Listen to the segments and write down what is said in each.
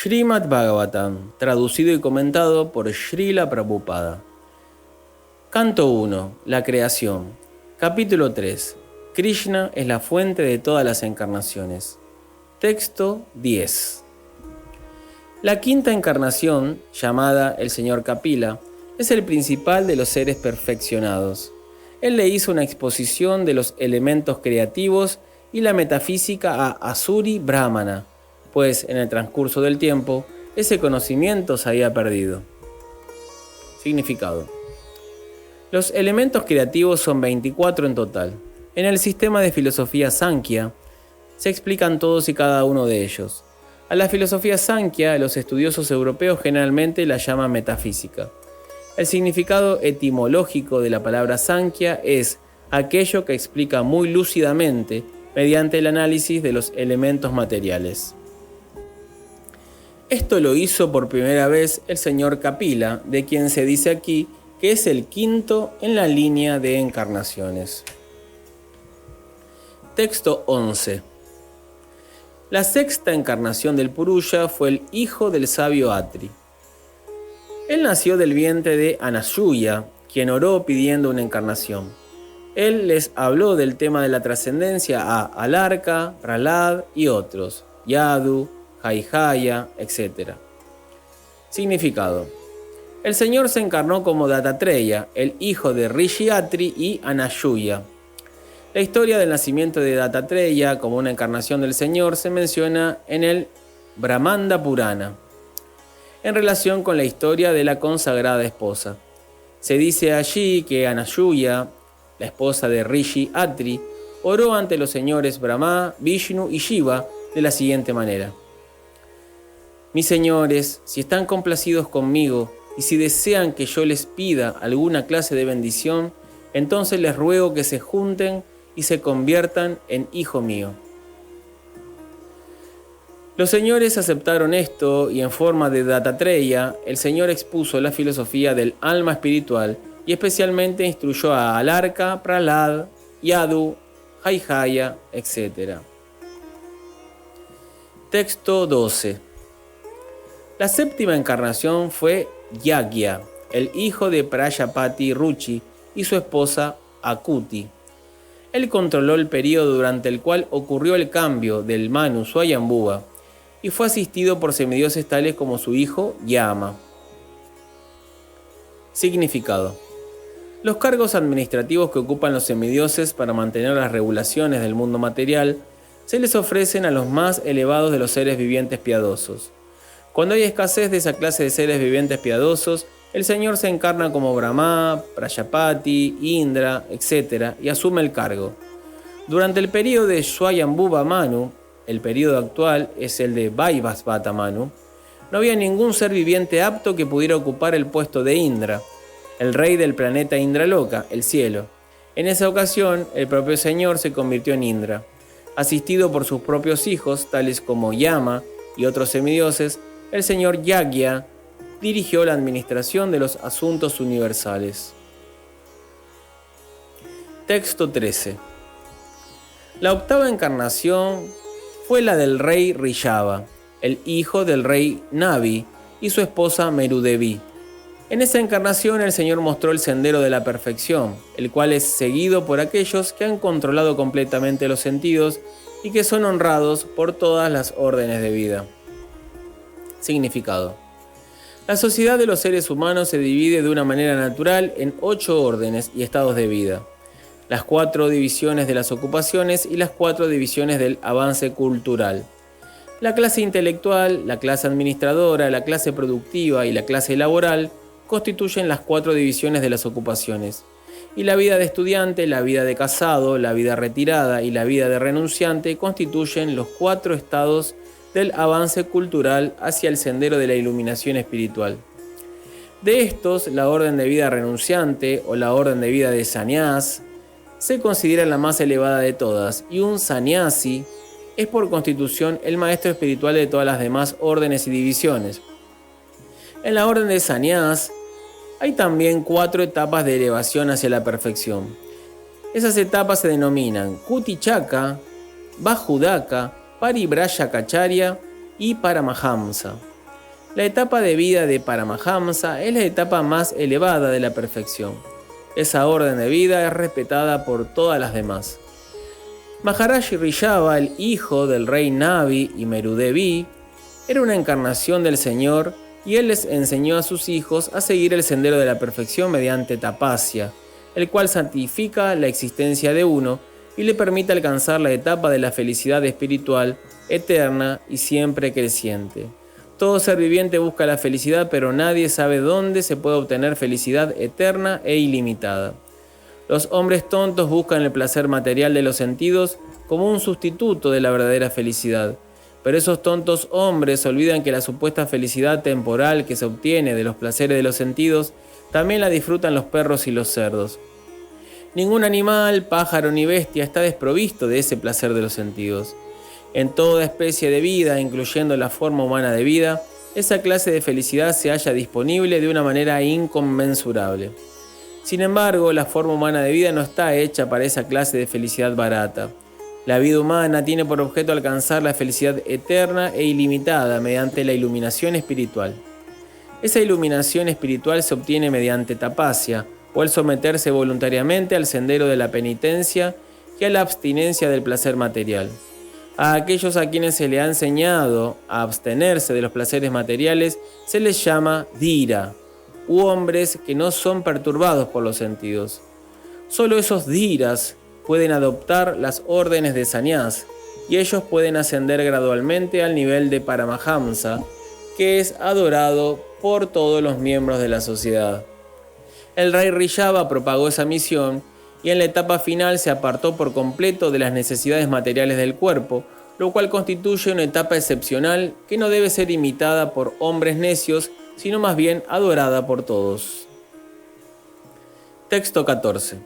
Srimad Bhagavatam, traducido y comentado por Srila Prabhupada. Canto 1. La creación. Capítulo 3. Krishna es la fuente de todas las encarnaciones. Texto 10. La quinta encarnación, llamada el Señor Kapila, es el principal de los seres perfeccionados. Él le hizo una exposición de los elementos creativos y la metafísica a Asuri Brahmana, pues en el transcurso del tiempo, ese conocimiento se había perdido. Significado. Los elementos creativos son 24 en total. En el sistema de filosofía Sankhya se explican todos y cada uno de ellos. A la filosofía Sankhya, los estudiosos europeos generalmente la llaman metafísica. El significado etimológico de la palabra Sankhya es aquello que explica muy lúcidamente mediante el análisis de los elementos materiales. Esto lo hizo por primera vez el señor Kapila, de quien se dice aquí que es el quinto en la línea de encarnaciones. Texto 11. La sexta encarnación del Purusha fue el hijo del sabio Atri. Él nació del vientre de Anasuya, quien oró pidiendo una encarnación. Él les habló del tema de la trascendencia a Alarka, Prahlad y otros, Yadu, Jaihaya, etc. Significado. El Señor se encarnó como Dattatreya, el hijo de Rishi Atri y Anasuya. La historia del nacimiento de Dattatreya como una encarnación del Señor se menciona en el Brahmanda Purana, en relación con la historia de la consagrada esposa. Se dice allí que Anasuya, la esposa de Rishi Atri, oró ante los señores Brahma, Vishnu y Shiva de la siguiente manera: mis señores, si están complacidos conmigo y si desean que yo les pida alguna clase de bendición, entonces les ruego que se junten y se conviertan en hijo mío. Los señores aceptaron esto y en forma de Dattatreya, el Señor expuso la filosofía del alma espiritual y especialmente instruyó a Alarka, Prahlad, Yadu, Jaihaya, etc. Texto 12. La séptima encarnación fue Yagya, el hijo de Prajapati Ruchi y su esposa Akuti. Él controló el periodo durante el cual ocurrió el cambio del Manu Swayambhuva y fue asistido por semidioses tales como su hijo Yama. Significado. Los cargos administrativos que ocupan los semidioses para mantener las regulaciones del mundo material se les ofrecen a los más elevados de los seres vivientes piadosos. Cuando hay escasez de esa clase de seres vivientes piadosos, el Señor se encarna como Brahma, Prajapati, Indra, etc. y asume el cargo. Durante el periodo de Swayambhuva Manu, el periodo actual es el de Vaivasvata Manu, no había ningún ser viviente apto que pudiera ocupar el puesto de Indra, el rey del planeta Indraloka, el cielo. En esa ocasión, el propio Señor se convirtió en Indra. Asistido por sus propios hijos, tales como Yama y otros semidioses, el señor Yagya dirigió la administración de los asuntos universales. Texto 13. La octava encarnación fue la del rey Rishava, el hijo del rey Navi y su esposa Merudevi. En esa encarnación el Señor mostró el sendero de la perfección, el cual es seguido por aquellos que han controlado completamente los sentidos y que son honrados por todas las órdenes de vida. Significado. La sociedad de los seres humanos se divide de una manera natural en 8 órdenes y estados de vida, las 4 divisiones de las ocupaciones y las 4 divisiones del avance cultural. La clase intelectual, la clase administradora, la clase productiva y la clase laboral constituyen las 4 divisiones de las ocupaciones, y la vida de estudiante, la vida de casado, la vida retirada y la vida de renunciante constituyen los 4 estados del avance cultural hacia el sendero de la iluminación espiritual. De estos, la orden de vida renunciante o la orden de vida de sannyas se considera la más elevada de todas, y un sannyasi es por constitución el maestro espiritual de todas las demás órdenes y divisiones. En la orden de sannyas hay también 4 etapas de elevación hacia la perfección. Esas etapas se denominan Kutichaka, Bahudaka, Paribrajacharya y Paramahamsa. La etapa de vida de Paramahamsa es la etapa más elevada de la perfección. Esa orden de vida es respetada por todas las demás. Maharaj Rishabha, el hijo del rey Navi y Merudevi, era una encarnación del Señor y él les enseñó a sus hijos a seguir el sendero de la perfección mediante tapasya, el cual santifica la existencia de uno y le permite alcanzar la etapa de la felicidad espiritual eterna y siempre creciente. Todo ser viviente busca la felicidad, pero nadie sabe dónde se puede obtener felicidad eterna e ilimitada. Los hombres tontos buscan el placer material de los sentidos como un sustituto de la verdadera felicidad, pero esos tontos hombres olvidan que la supuesta felicidad temporal que se obtiene de los placeres de los sentidos también la disfrutan los perros y los cerdos. Ningún animal, pájaro ni bestia está desprovisto de ese placer de los sentidos. En toda especie de vida, incluyendo la forma humana de vida, esa clase de felicidad se halla disponible de una manera inconmensurable. Sin embargo, la forma humana de vida no está hecha para esa clase de felicidad barata. La vida humana tiene por objeto alcanzar la felicidad eterna e ilimitada mediante la iluminación espiritual. Esa iluminación espiritual se obtiene mediante tapasya, o al someterse voluntariamente al sendero de la penitencia y a la abstinencia del placer material. A aquellos a quienes se les ha enseñado a abstenerse de los placeres materiales se les llama dhira, u hombres que no son perturbados por los sentidos. Solo esos dhiras pueden adoptar las órdenes de sannyas y ellos pueden ascender gradualmente al nivel de Paramahamsa, que es adorado por todos los miembros de la sociedad. El rey Rishabha propagó esa misión y en la etapa final se apartó por completo de las necesidades materiales del cuerpo, lo cual constituye una etapa excepcional que no debe ser imitada por hombres necios, sino más bien adorada por todos. Texto 14.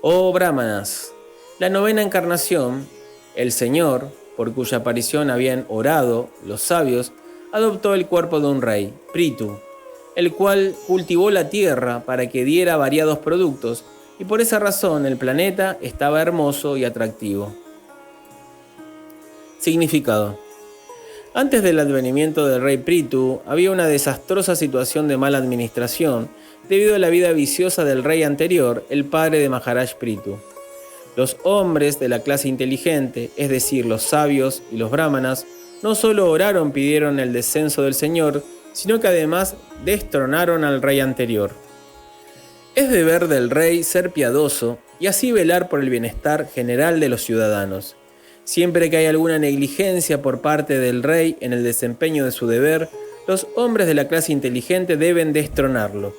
Oh Brahmanas, la novena encarnación, el Señor, por cuya aparición habían orado los sabios, adoptó el cuerpo de un rey, Prithu, el cual cultivó la tierra para que diera variados productos, y por esa razón el planeta estaba hermoso y atractivo. Significado. Antes del advenimiento del rey Prithu, había una desastrosa situación de mala administración debido a la vida viciosa del rey anterior, el padre de Maharaj Prithu. Los hombres de la clase inteligente, es decir, los sabios y los brahmanas, no solo oraron pidieron el descenso del Señor, sino que además destronaron al rey anterior. Es deber del rey ser piadoso y así velar por el bienestar general de los ciudadanos. Siempre que hay alguna negligencia por parte del rey en el desempeño de su deber, los hombres de la clase inteligente deben destronarlo.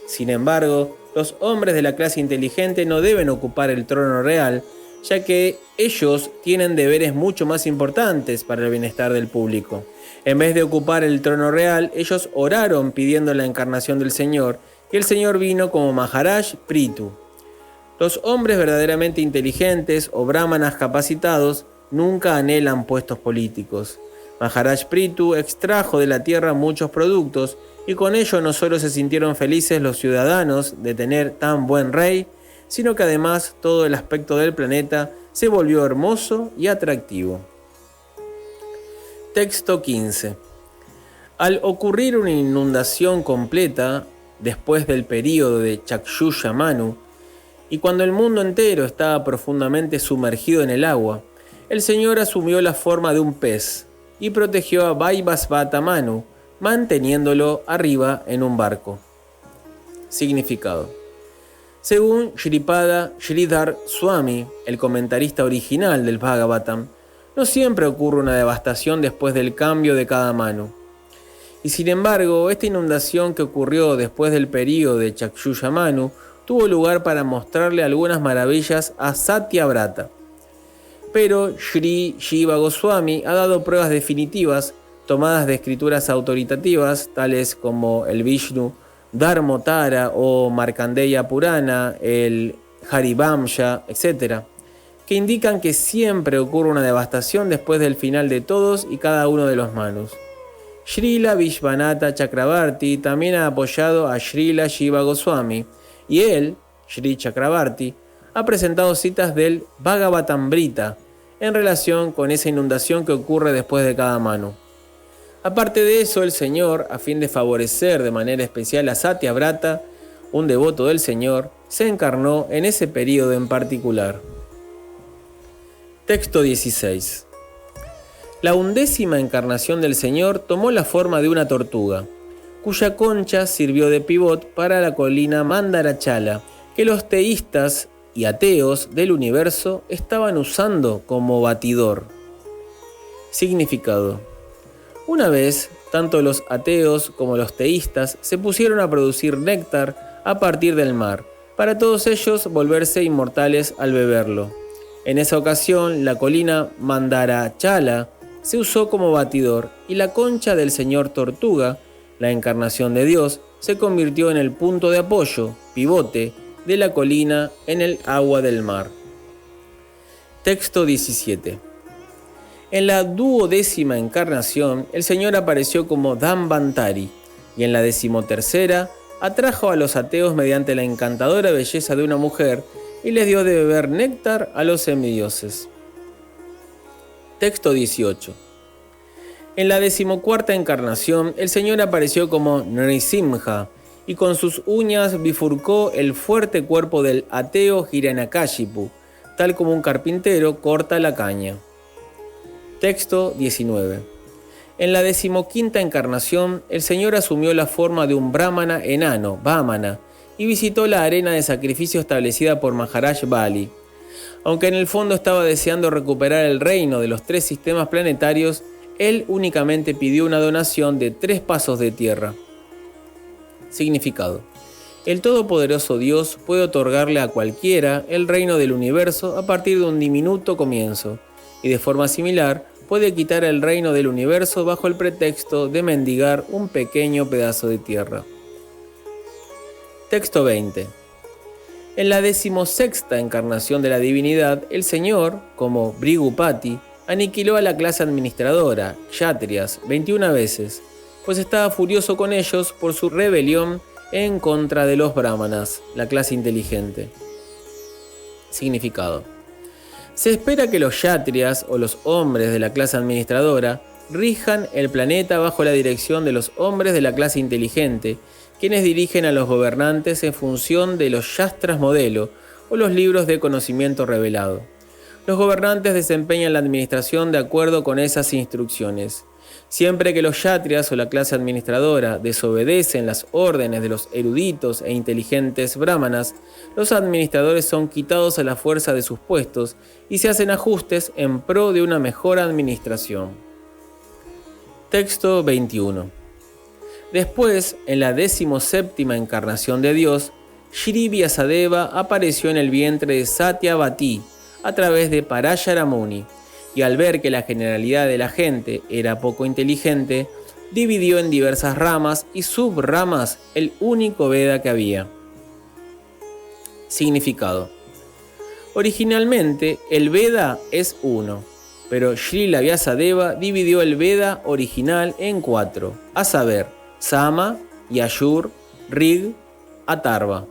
Sin embargo, los hombres de la clase inteligente no deben ocupar el trono real, ya que ellos tienen deberes mucho más importantes para el bienestar del público. En vez de ocupar el trono real, ellos oraron pidiendo la encarnación del Señor, y el Señor vino como Maharaj Prithu. Los hombres verdaderamente inteligentes o brahmanas capacitados nunca anhelan puestos políticos. Maharaj Prithu extrajo de la tierra muchos productos y con ello no solo se sintieron felices los ciudadanos de tener tan buen rey, sino que además todo el aspecto del planeta se volvió hermoso y atractivo. Texto 15. Al ocurrir una inundación completa, después del período de Chakshusha Manu, y cuando el mundo entero estaba profundamente sumergido en el agua, el Señor asumió la forma de un pez y protegió a Vaivasvata Manu, manteniéndolo arriba en un barco. Significado. Según Shripada Sridhar Swami, el comentarista original del Bhagavatam, no siempre ocurre una devastación después del cambio de cada Manu. Y sin embargo, esta inundación que ocurrió después del período de Chakshusha Manu tuvo lugar para mostrarle algunas maravillas a Satyavrata. Pero Sri Jiva Goswami ha dado pruebas definitivas tomadas de escrituras autoritativas tales como el Vishnu Dharmotara o Markandeya Purana, el Harivamsha, etc., que indican que siempre ocurre una devastación después del final de todos y cada uno de los Manus. Srila Vishvanatha Chakravarti también ha apoyado a Srila Jiva Goswami y él, Sri Chakravarti, ha presentado citas del Bhagavatamrita en relación con esa inundación que ocurre después de cada Manu. Aparte de eso, el Señor, a fin de favorecer de manera especial a Satyavrata, un devoto del Señor, se encarnó en ese período en particular. Texto 16. La 11ª encarnación del Señor tomó la forma de una tortuga, cuya concha sirvió de pivot para la colina Mandarachala, que los teístas y ateos del universo estaban usando como batidor. Significado. Una vez, tanto los ateos como los teístas se pusieron a producir néctar a partir del mar, para todos ellos volverse inmortales al beberlo. En esa ocasión, la colina Mandarachala se usó como batidor y la concha del señor Tortuga, la encarnación de Dios, se convirtió en el punto de apoyo, pivote, de la colina en el agua del mar. Texto 17. En la 12ª encarnación, el Señor apareció como Dhanvantari, y en la 13ª atrajo a los ateos mediante la encantadora belleza de una mujer y les dio de beber néctar a los semidioses. Texto 18. En la 14ª encarnación, el Señor apareció como Nrisimha y con sus uñas bifurcó el fuerte cuerpo del ateo Hiranyakashipu, tal como un carpintero corta la caña. Texto 19. En la 15ª encarnación, el Señor asumió la forma de un brahmana enano, Vamana, y visitó la arena de sacrificio establecida por Maharaj Bali. Aunque en el fondo estaba deseando recuperar el reino de los 3 sistemas planetarios, él únicamente pidió una donación de 3 pasos de tierra. Significado. El Todopoderoso Dios puede otorgarle a cualquiera el reino del universo a partir de un diminuto comienzo, y de forma similar puede quitar el reino del universo bajo el pretexto de mendigar un pequeño pedazo de tierra. Texto 20. En la 16ª encarnación de la divinidad, el Señor, como Bhrigupati, aniquiló a la clase administradora, Kshatriyas, 21 veces, pues estaba furioso con ellos por su rebelión en contra de los brahmanas, la clase inteligente. Significado. Se espera que los Kshatriyas, o los hombres de la clase administradora, rijan el planeta bajo la dirección de los hombres de la clase inteligente, quienes dirigen a los gobernantes en función de los Shastras modelo o los libros de conocimiento revelado. Los gobernantes desempeñan la administración de acuerdo con esas instrucciones. Siempre que los Kshatriyas o la clase administradora desobedecen las órdenes de los eruditos e inteligentes brahmanas, los administradores son quitados a la fuerza de sus puestos y se hacen ajustes en pro de una mejor administración. Texto 21. Después, en la 17ª encarnación de Dios, Shri Vyasadeva apareció en el vientre de Satyavati a través de Parashara Muni, y al ver que la generalidad de la gente era poco inteligente, dividió en diversas ramas y subramas el único Veda que había. Significado. Originalmente, el Veda es uno, pero Srila Vyasadeva dividió el Veda original en 4, a saber, Sama, Yajur, Rig, Atharva.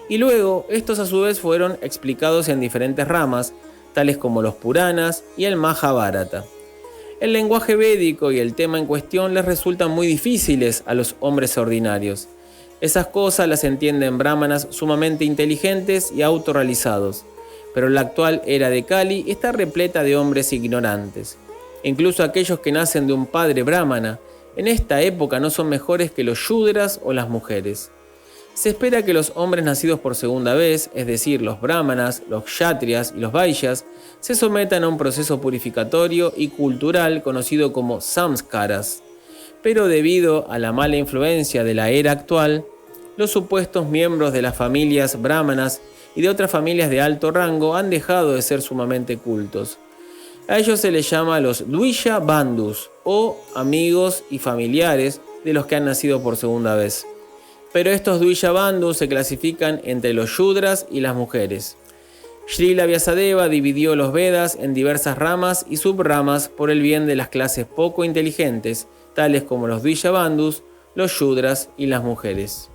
Y luego, estos a su vez fueron explicados en diferentes ramas, tales como los Puranas y el Mahabharata. El lenguaje védico y el tema en cuestión les resultan muy difíciles a los hombres ordinarios. Esas cosas las entienden brahmanas sumamente inteligentes y autorrealizados, pero la actual era de Kali está repleta de hombres ignorantes. Incluso aquellos que nacen de un padre brahmana, en esta época no son mejores que los Shudras o las mujeres. Se espera que los hombres nacidos por segunda vez, es decir, los brahmanas, los kshatriyas y los vaishyas, se sometan a un proceso purificatorio y cultural conocido como samskaras. Pero debido a la mala influencia de la era actual, los supuestos miembros de las familias brahmanas y de otras familias de alto rango han dejado de ser sumamente cultos. A ellos se les llama los Dvija Bandhus, o amigos y familiares de los que han nacido por segunda vez. Pero estos Dvija Bandhus se clasifican entre los Shudras y las mujeres. Srila Vyasadeva dividió los Vedas en diversas ramas y subramas por el bien de las clases poco inteligentes, tales como los Dvija Bandhus, los Shudras y las mujeres.